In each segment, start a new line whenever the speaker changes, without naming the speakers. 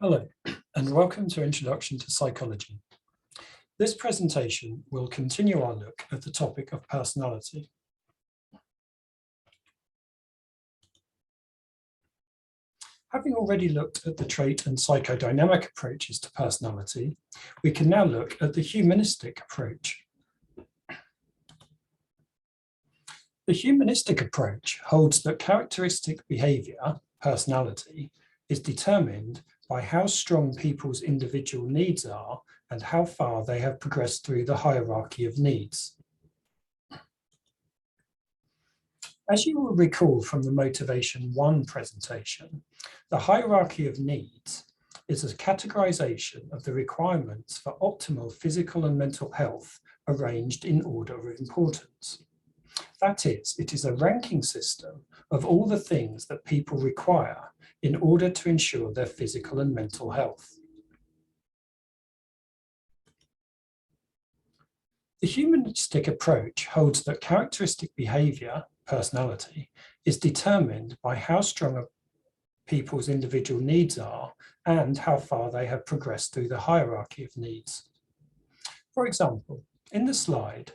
Hello, and welcome to Introduction to Psychology. This presentation will continue our look at the topic of personality. Having already looked at the trait and psychodynamic approaches to personality, we can now look at the humanistic approach. The humanistic approach holds that characteristic behavior, personality, is determined by how strong people's individual needs are and how far they have progressed through the hierarchy of needs. As you will recall from the Motivation 1 presentation, the hierarchy of needs is a categorization of the requirements for optimal physical and mental health arranged in order of importance. That is, it is a ranking system of all the things that people require in order to ensure their physical and mental health. The humanistic approach holds that characteristic behavior, personality, is determined by how strong people's individual needs are and how far they have progressed through the hierarchy of needs. For example, in the slide,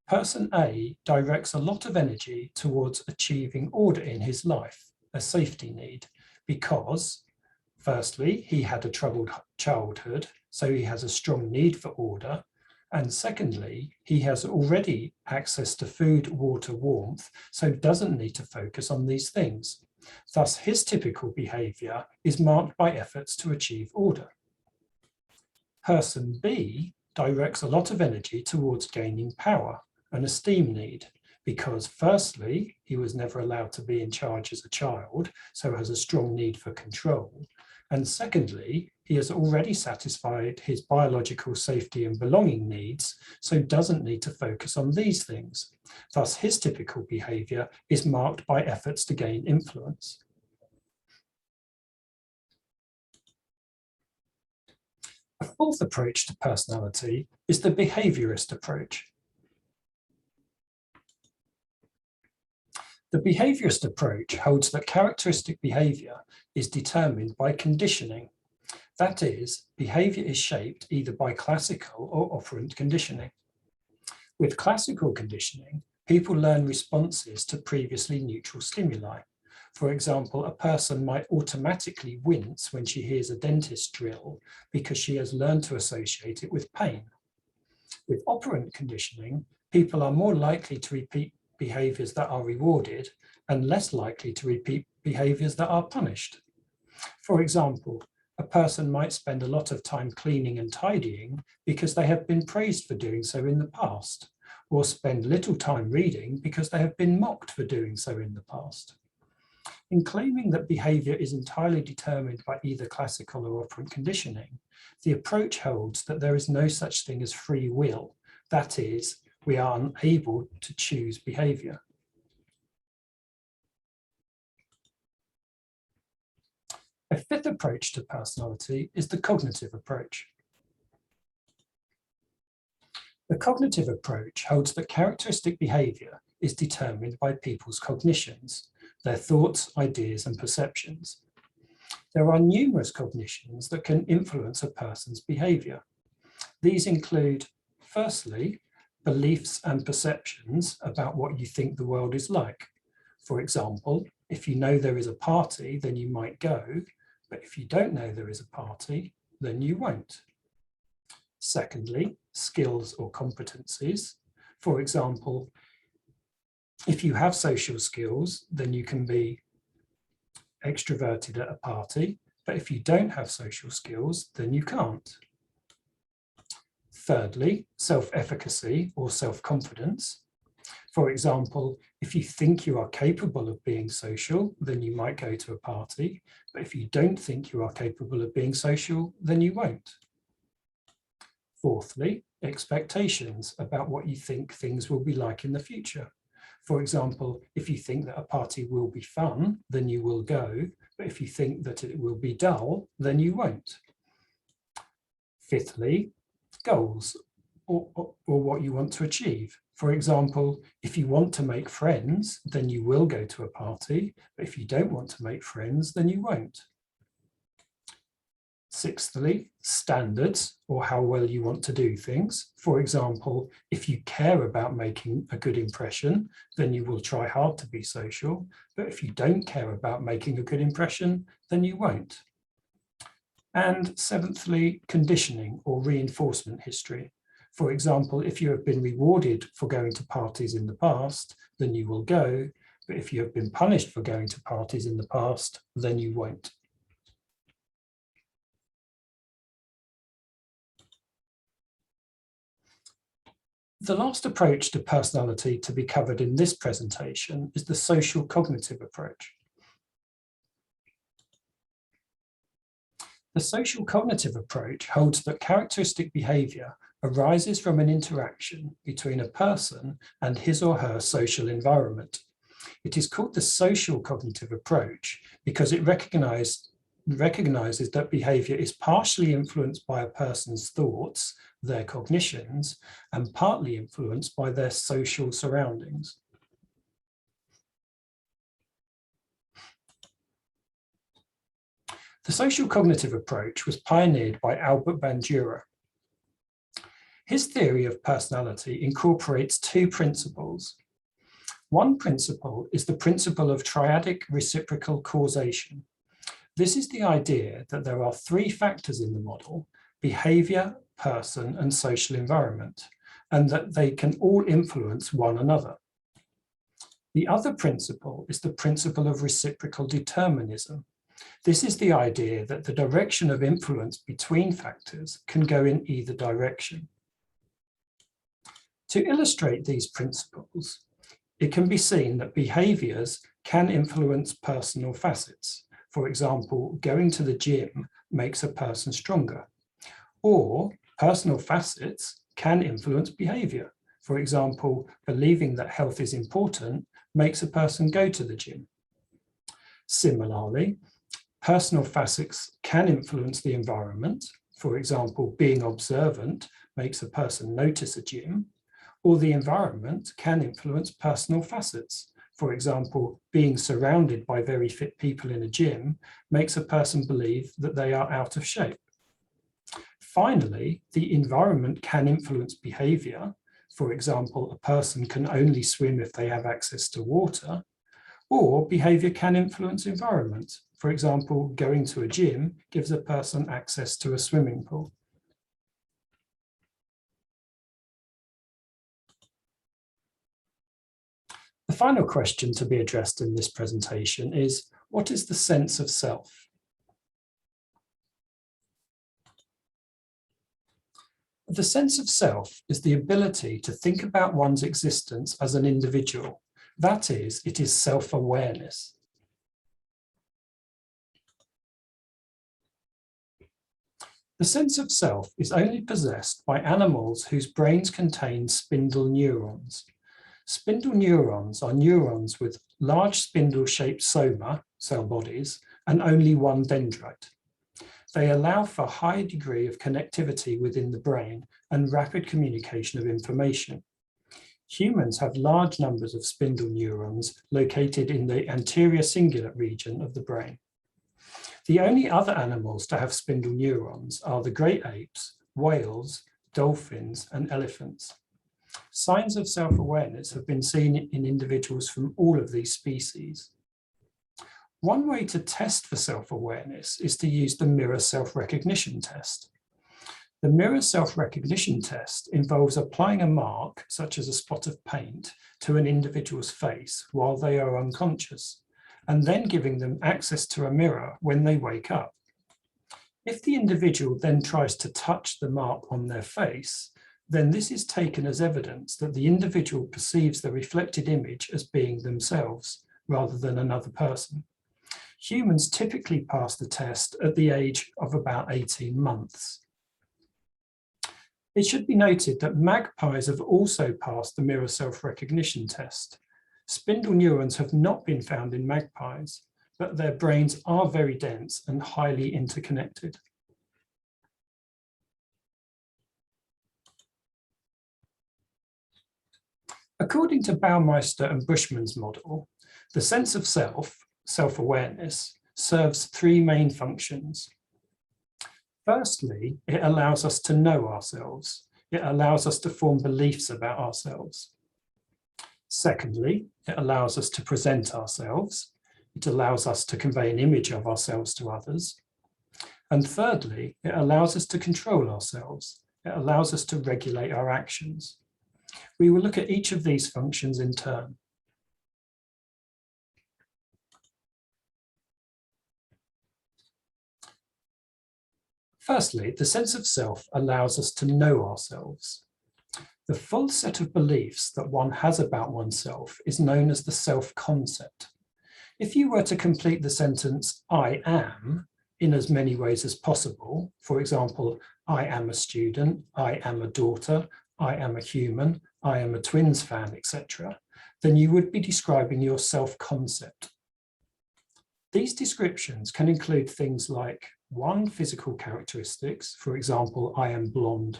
person A directs a lot of energy towards achieving order in his life, a safety need, because, firstly, he had a troubled childhood, so he has a strong need for order, and secondly, he has already access to food, water, warmth, so doesn't need to focus on these things. Thus, his typical behavior is marked by efforts to achieve order. Person B directs a lot of energy towards gaining power, an esteem need, because firstly, he was never allowed to be in charge as a child, so has a strong need for control. And secondly, he has already satisfied his biological safety and belonging needs, so doesn't need to focus on these things. Thus, his typical behavior is marked by efforts to gain influence. A fourth approach to personality is the behaviorist approach. The behaviorist approach holds that characteristic behavior is determined by conditioning. That is, behavior is shaped either by classical or operant conditioning. With classical conditioning, people learn responses to previously neutral stimuli. For example, a person might automatically wince when she hears a dentist drill because she has learned to associate it with pain. With operant conditioning, people are more likely to repeat behaviors that are rewarded and less likely to repeat behaviors that are punished. For example, a person might spend a lot of time cleaning and tidying because they have been praised for doing so in the past, or spend little time reading because they have been mocked for doing so in the past. In claiming that behavior is entirely determined by either classical or operant conditioning, the approach holds that there is no such thing as free will. That is, we are unable to choose behavior. A fifth approach to personality is the cognitive approach. The cognitive approach holds that characteristic behavior is determined by people's cognitions, their thoughts, ideas, and perceptions. There are numerous cognitions that can influence a person's behavior. These include, firstly, beliefs and perceptions about what you think the world is like. For example, if you know there is a party, then you might go, but if you don't know there is a party, then you won't. Secondly, skills or competencies. For example, if you have social skills, then you can be extroverted at a party, but if you don't have social skills, then you can't. Thirdly, self-efficacy or self-confidence. For example, if you think you are capable of being social, then you might go to a party, but if you don't think you are capable of being social, then you won't. Fourthly, expectations about what you think things will be like in the future. For example, if you think that a party will be fun, then you will go, but if you think that it will be dull, then you won't. Fifthly, goals or what you want to achieve. For example, if you want to make friends, then you will go to a party, but if you don't want to make friends, then you won't. Sixthly, standards, or how well you want to do things. For example, if you care about making a good impression, then you will try hard to be social. But if you don't care about making a good impression, then you won't. And seventhly, conditioning or reinforcement history. For example, if you have been rewarded for going to parties in the past, then you will go. But if you have been punished for going to parties in the past, then you won't. The last approach to personality to be covered in this presentation is the social cognitive approach. The social cognitive approach holds that characteristic behavior arises from an interaction between a person and his or her social environment. It is called the social cognitive approach because it recognizes that behavior is partially influenced by a person's thoughts, their cognitions, and partly influenced by their social surroundings. The social cognitive approach was pioneered by Albert Bandura. His theory of personality incorporates two principles. One principle is the principle of triadic reciprocal causation. This is the idea that there are three factors in the model: behavior, person, and social environment, and that they can all influence one another. The other principle is the principle of reciprocal determinism. This is the idea that the direction of influence between factors can go in either direction. To illustrate these principles, it can be seen that behaviors can influence personal facets. For example, going to the gym makes a person stronger. Or personal facets can influence behavior. For example, believing that health is important makes a person go to the gym. Similarly, personal facets can influence the environment. For example, being observant makes a person notice a gym, or the environment can influence personal facets. For example, being surrounded by very fit people in a gym makes a person believe that they are out of shape. Finally, the environment can influence behavior. For example, a person can only swim if they have access to water, or behavior can influence environment. For example, going to a gym gives a person access to a swimming pool. The final question to be addressed in this presentation is, what is the sense of self? The sense of self is the ability to think about one's existence as an individual. That is, it is self-awareness. The sense of self is only possessed by animals whose brains contain spindle neurons. Spindle neurons are neurons with large spindle-shaped soma, cell bodies, and only one dendrite. They allow for a high degree of connectivity within the brain and rapid communication of information. Humans have large numbers of spindle neurons located in the anterior cingulate region of the brain. The only other animals to have spindle neurons are the great apes, whales, dolphins, and elephants. Signs of self-awareness have been seen in individuals from all of these species. One way to test for self-awareness is to use the mirror self-recognition test. The mirror self-recognition test involves applying a mark, such as a spot of paint, to an individual's face while they are unconscious, and then giving them access to a mirror when they wake up. If the individual then tries to touch the mark on their face, then this is taken as evidence that the individual perceives the reflected image as being themselves, rather than another person. Humans typically pass the test at the age of about 18 months. It should be noted that magpies have also passed the mirror self-recognition test. Spindle neurons have not been found in magpies, but their brains are very dense and highly interconnected. According to Baumeister and Bushman's model, the sense of self, self-awareness, serves three main functions. Firstly, it allows us to know ourselves. It allows us to form beliefs about ourselves. Secondly, it allows us to present ourselves. It allows us to convey an image of ourselves to others. And thirdly, it allows us to control ourselves. It allows us to regulate our actions. We will look at each of these functions in turn. Firstly, the sense of self allows us to know ourselves. The full set of beliefs that one has about oneself is known as the self-concept. If you were to complete the sentence, I am, in as many ways as possible, for example, I am a student, I am a daughter, I am a human, I am a Twins fan, etc., then you would be describing your self-concept. These descriptions can include things like 1, physical characteristics, for example, I am blonde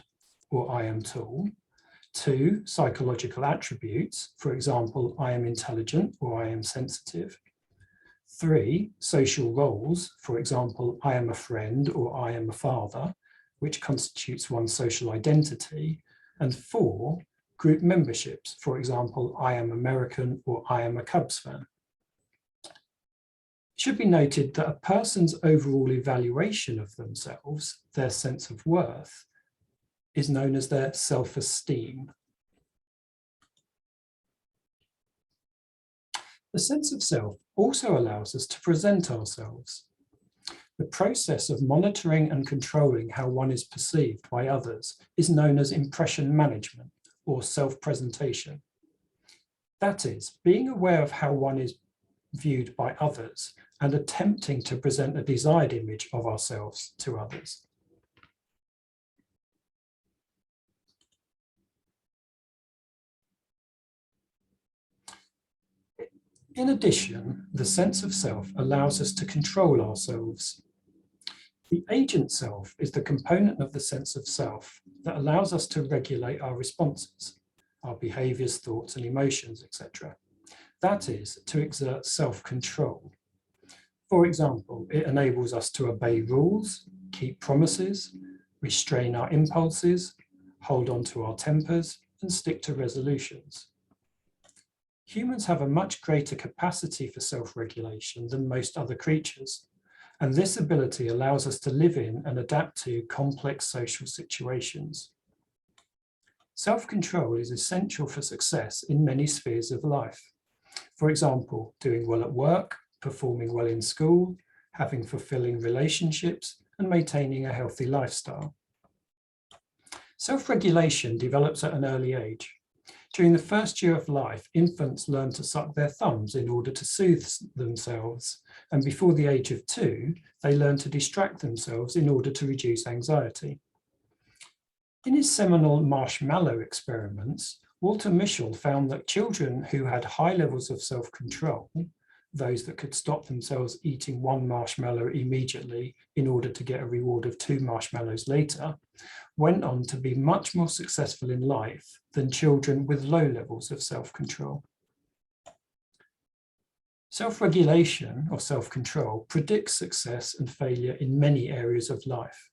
or I am tall. 2, psychological attributes, for example, I am intelligent or I am sensitive. 3, social roles, for example, I am a friend or I am a father, which constitutes one's social identity. And 4, group memberships, for example, I am American or I am a Cubs fan. It should be noted that a person's overall evaluation of themselves, their sense of worth, is known as their self-esteem. The sense of self also allows us to present ourselves. The process of monitoring and controlling how one is perceived by others is known as impression management or self-presentation. That is, being aware of how one is viewed by others and attempting to present a desired image of ourselves to others. In addition, the sense of self allows us to control ourselves. The agent self is the component of the sense of self that allows us to regulate our responses, our behaviors, thoughts, and emotions, etc. That is, to exert self-control. For example, it enables us to obey rules, keep promises, restrain our impulses, hold on to our tempers, and stick to resolutions. Humans have a much greater capacity for self-regulation than most other creatures, and this ability allows us to live in and adapt to complex social situations. Self-control is essential for success in many spheres of life. For example, doing well at work, performing well in school, having fulfilling relationships, and maintaining a healthy lifestyle. Self-regulation develops at an early age. During the first year of life, infants learn to suck their thumbs in order to soothe themselves, and before the age of 2, they learn to distract themselves in order to reduce anxiety. In his seminal marshmallow experiments, Walter Mischel found that children who had high levels of self-control, those that could stop themselves eating 1 marshmallow immediately in order to get a reward of 2 marshmallows later, went on to be much more successful in life than children with low levels of self-control. Self-regulation or self-control predicts success and failure in many areas of life.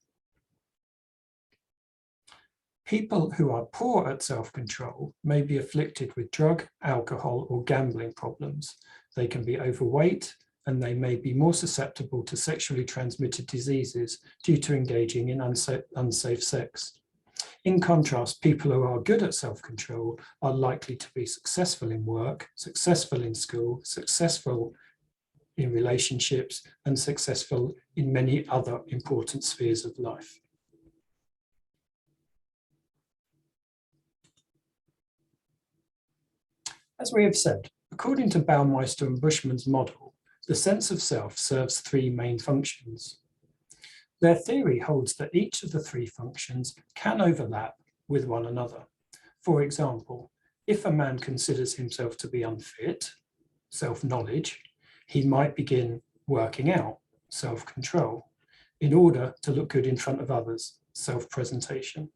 People who are poor at self-control may be afflicted with drug, alcohol, or gambling problems. They can be overweight, and they may be more susceptible to sexually transmitted diseases due to engaging in unsafe sex. In contrast, people who are good at self-control are likely to be successful in work, successful in school, successful in relationships, and successful in many other important spheres of life. As we have said, according to Baumeister and Bushman's model, the sense of self serves 3 main functions. Their theory holds that each of the 3 functions can overlap with one another. For example, if a man considers himself to be unfit, self-knowledge, he might begin working out, self-control, in order to look good in front of others, self-presentation.